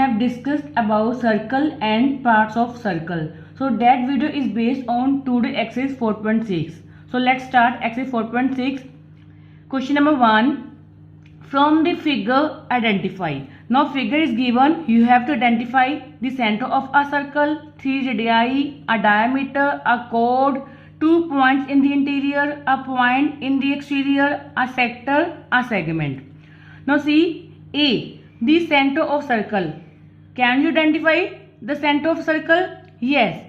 have discussed about circle and parts of circle. So that video is based on today's exercise 4.6. So let's start exercise 4.6. Question number 1. From the figure, identify. Now figure is given. You have to identify the center of a circle, 3 radii, a diameter, a chord, 2 points in the interior, a point in the exterior, a sector, a segment. Now see A, the center of circle. Can you identify the center of circle? Yes.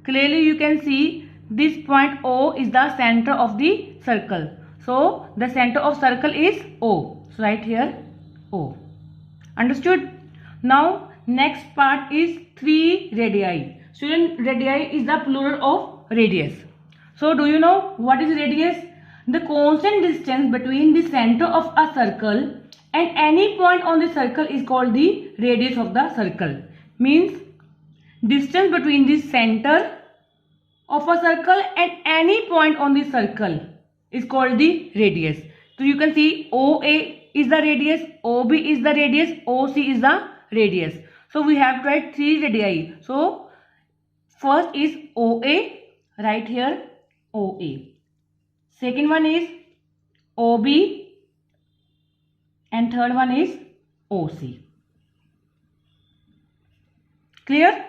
Clearly you can see this point O is the center of the circle. So the center of circle is O. So right here O. Understood? Now next part is 3 radii. Student, radii is the plural of radius. So do you know what is radius? The constant distance between the center of a circle and any point on the circle is called the radius of the circle. Means distance between the center of a circle and any point on the circle is called the radius. So you can see OA is the radius, OB is the radius, OC is the radius. So we have to write 3 radii. So first is OA, right here OA. Second one is OB and third one is OC. Clear?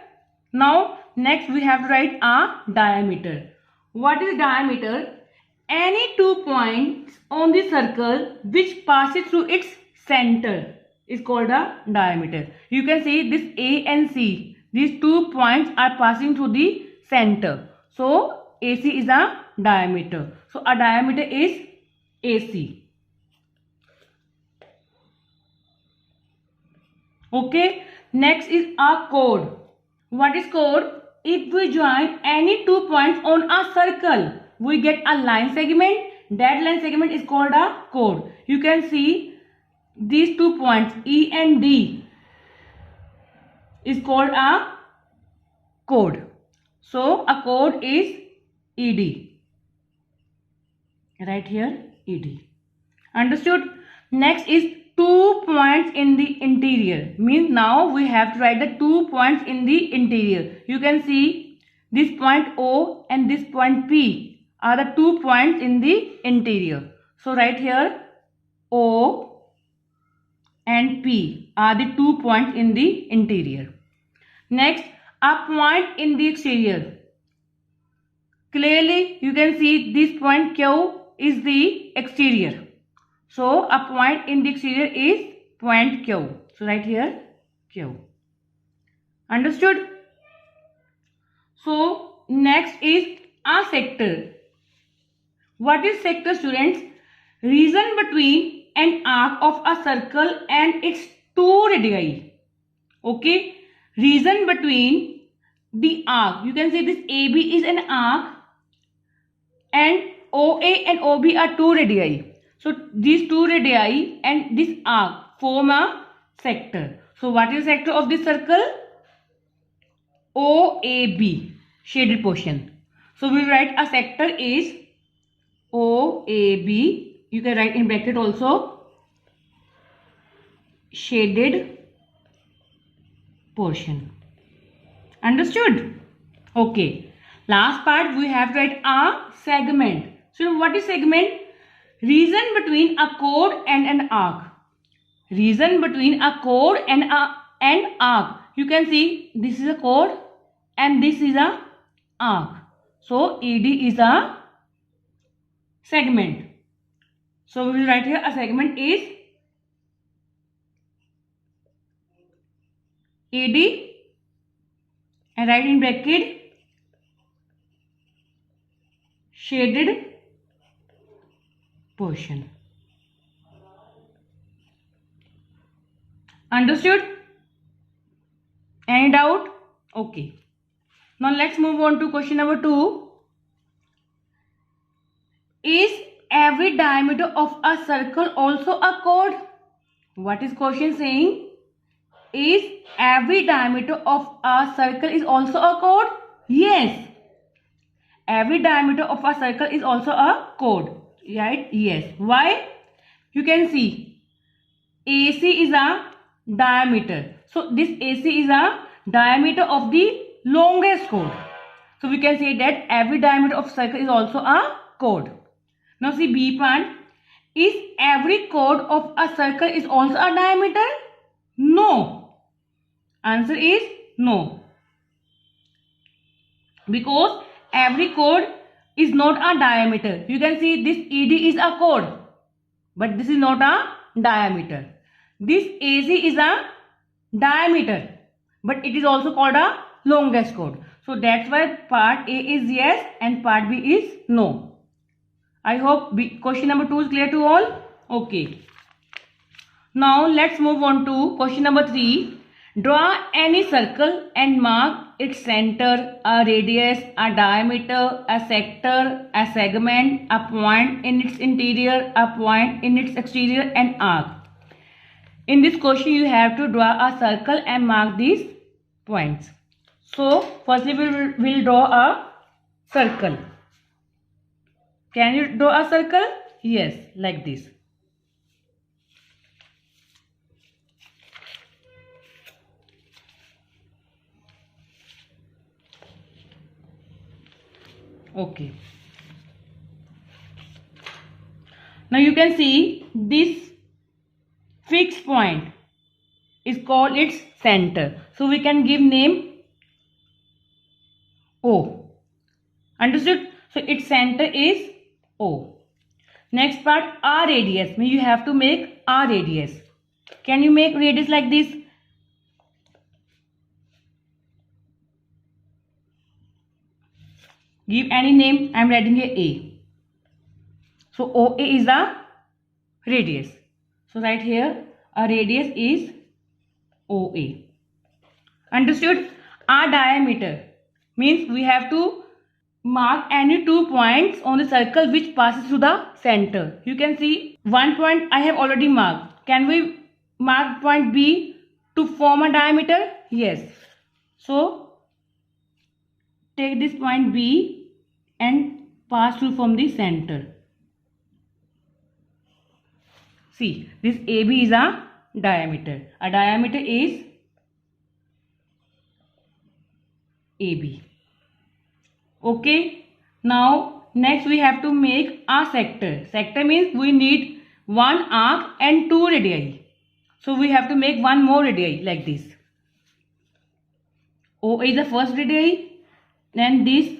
Now next we have to write a diameter. What is diameter? Any 2 points on the circle which passes through its center is called a diameter. You can see this A and C. These 2 points are passing through the center. So AC is a diameter. So a diameter is AC. Okay. Next is a chord. What is chord? If we join any 2 points on a circle, we get a line segment. That line segment is called a chord. You can see these 2 points E and D is called a chord. So a chord is ED. Right here ED. Understood? Next is 2 points in the interior. Means now we have to write the 2 points in the interior. You can see this point O and this point P are the 2 points in the interior. So right here O and P are the 2 points in the interior. Next, a point in the exterior. Clearly you can see this point Q is the exterior. So a point in the exterior is point Q. So right here Q. Understood? So next is a sector. What is sector, students? Region between an arc of a circle and its 2 radii. Okay. Region between the arc. You can say this AB is an arc and OA and OB are 2 radii. So these 2 radii and this arc form a sector. So what is the sector of this circle? OAB, shaded portion. So we will write a sector is OAB. You can write in bracket also shaded portion. Understood? Okay. Last part we have to write a segment. So what is segment? Region between a chord and an arc. Region between a chord and an arc. You can see this is a chord and this is a arc. So ED is a segment. So we will write here a segment is AD and write in bracket shaded portion. Understood? Any doubt? Okay. Now let's move on to question number 2. Is every diameter of a circle also a chord? What is question saying? Is every diameter of a circle is also a chord? Yes. Every diameter of a circle is also a chord. Right? Yes. Why? You can see AC is a diameter. So this AC is a diameter of the longest chord. So we can say that every diameter of circle is also a chord. Now see B part. Is every chord of a circle is also a diameter? No. Answer is no. Because every chord is not a diameter. You can see this ED is a chord, but this is not a diameter. This AC is a diameter, but it is also called a longest chord. So that's why part A is yes and part B is no. I hope question number 2 is clear to all. Okay. Now let's move on to question number 3. Draw any circle and mark its center, a radius, a diameter, a sector, a segment, a point in its interior, a point in its exterior, and arc. In this question you have to draw a circle and mark these points. So firstly we will draw a circle. Can you draw a circle? Yes, like this. Okay. Now you can see this fixed point is called its center. So we can give name O. Understood? So its center is O. Next part, R radius. Means you have to make R radius. Can you make radius like this? Give any name. I am writing here A. So OA is the radius. So right here, a radius is OA. Understood? R diameter means we have to mark any 2 points on the circle which passes through the center. You can see 1 point I have already marked. Can we mark point B to form a diameter? Yes. So take this point B and pass through from the center. See, this AB is a diameter. A diameter is AB. Okay. Now next we have to make a sector. Sector means we need 1 arc and 2 radii. So we have to make 1 more radii like this. O is the first radii. Then this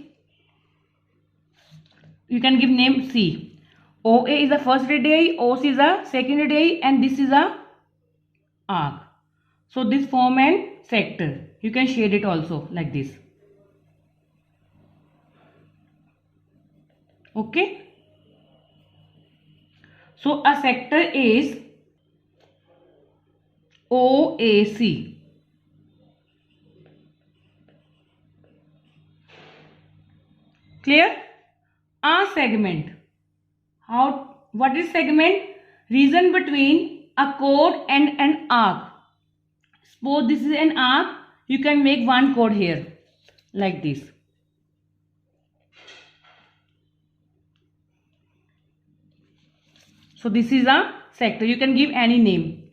you can give name C. OA is the first radii, OC is the second radii, and this is a arc. So this form an sector. You can shade it also like this. Okay. So a sector is OAC. Clear? A segment. What is segment? Region between a chord and an arc. Suppose this is an arc. You can make 1 chord here like this. So this is a sector. You can give any name.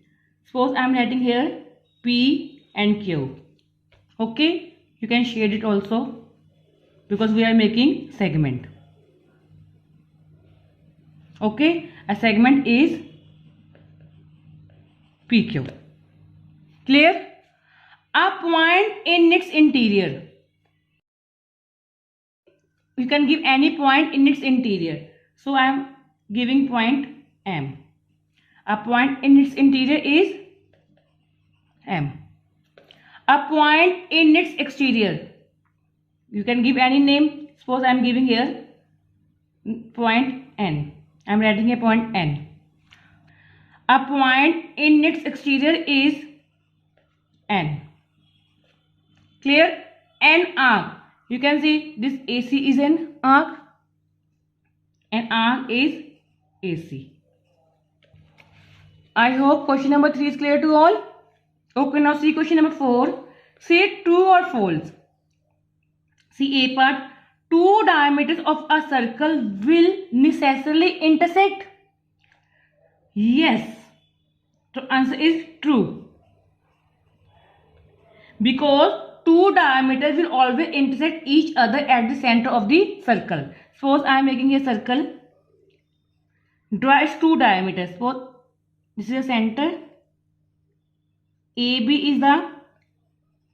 Suppose I am writing here P and Q. Okay. You can shade it also because we are making segment. Okay. A segment is PQ. Clear? A point in its interior. You can give any point in its interior. So I am giving point M. A point in its interior is M. A point in its exterior. You can give any name. Suppose I am giving here point N. I am writing a point N. A point in its exterior is N. Clear? An arc. You can see this AC is an arc. An arc is AC. I hope question number 3 is clear to all. Okay, now see question number 4. Say true or false. See A part. 2 diameters of a circle will necessarily intersect. Yes. So answer is true. Because two diameters will always intersect each other at the center of the circle. Suppose I am making a circle. Draw its two diameters. Suppose this is the center. AB is the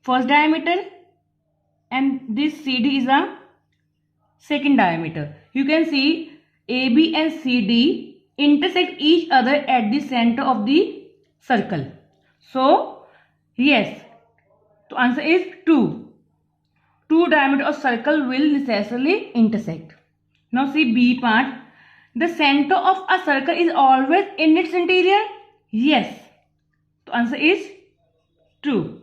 first diameter and this CD is the second diameter. You can see AB and CD intersect each other at the center of the circle. So yes, the answer is 2. Two diameters of circle will necessarily intersect. Now see B part. The center of a circle is always in its interior. Yes, the answer is true.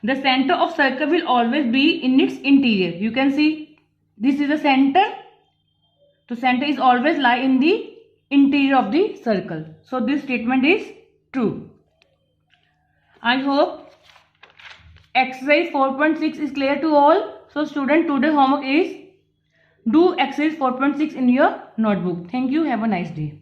The center of circle will always be in its interior. You can see this is the center. The center is always lie in the interior of the circle. So this statement is true. I hope exercise 4.6 is clear to all. So student, today homework is do exercise 4.6 in your notebook. Thank you. Have a nice day.